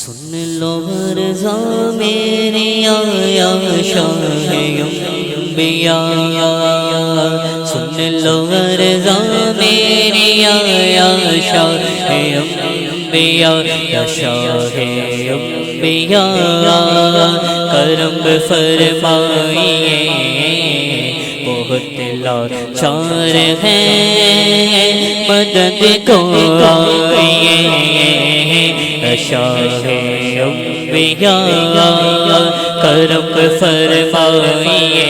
سن لو رضا میری یا شاہ انبیاء، سن لو رضا میری یا شاہ انبیاء، یا شاہ انبیاء، کرم فرمائیے بہت لاچار ہیں مدد کو آئیے، شاہ انبیاء کرم فرمائیے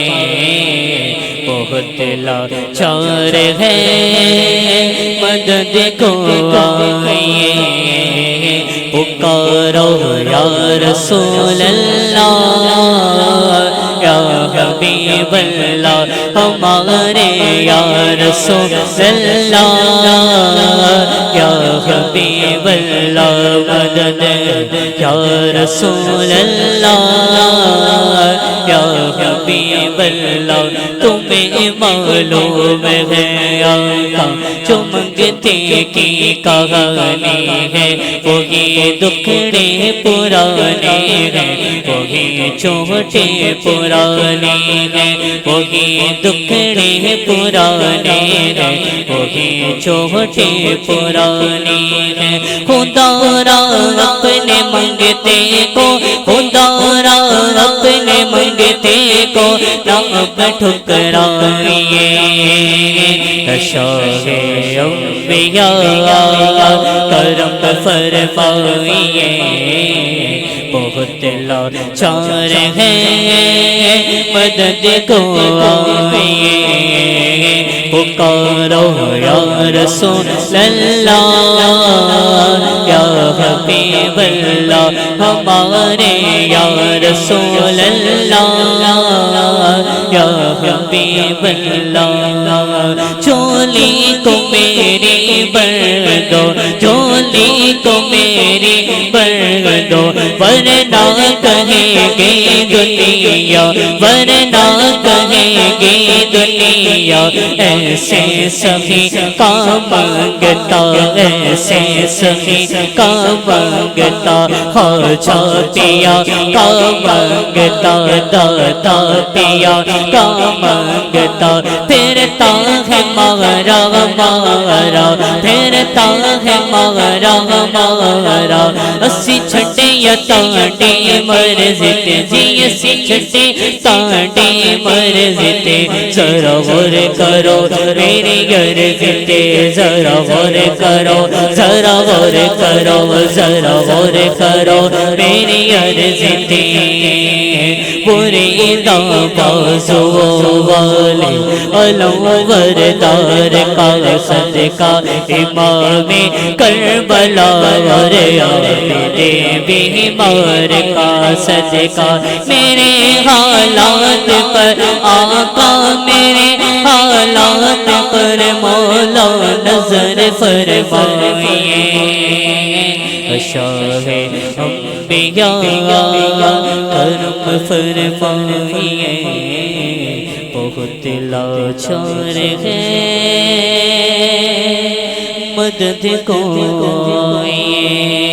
بہت لاچار ہیں مدد کو آئیے، پکارو یا رسول اللہ یا حبیب اللہ ہمارے، یا رسول اللہ یا حبیب اللہ مدد، یا رسول اللہ یا حبیب اللہ، تمہیں معلوم ہے آقا جو منگتے کی کہانی ہے، وہی دکھڑے پرانے ہیں، وہی چوٹے پرانے ہیں، وہی دکھڑے پرانے ہیں، وہی چوٹے پرانے ہیں، خدا را اپنے منگتے کو، خدا را اپنے منگتے کو نہ اب ٹھکرائیے، شاہ انبیاء کرم فرمائیے بہت لاچار ہیں مدد کو آئیے، پکارو یا رسول اللہ یا حبیب اللہ ہمارے، یا رسول اللہ یا حبیب اللہ، چولی کو میری بھر دو، چولی کو میری بھر دو، ورنہ کہیں گے دنیا، ورنہ کہیں گے دنیا ایسے سخی کا مانگتا، ایسے سخی کا مانگتا، خواجہ پیا کا مانگتا، داتا پیا کا مانگتا، پھرتا ہے مارا مارا، پھرتا ہے مارا مارا، اسی چھٹے یا تانڈے مرزتے جی، اسی چھٹے تانڈے مرزتے، ذرا غور کرو میری غرزتے، ذرا غور کرو، ذرا غور کرو، ذرا غور کرو میری غرزتے، پوری بازو والے علور دار کا صدقہ، امام کربلا اور عابد بیمار کا صدقہ، میرے حالات پر آقا، میرے حالات پر مولا نظر فرمائیے، شاہ انبیاء کرم فرمائیے بہت لاچار ہیں مدد کو آئیے۔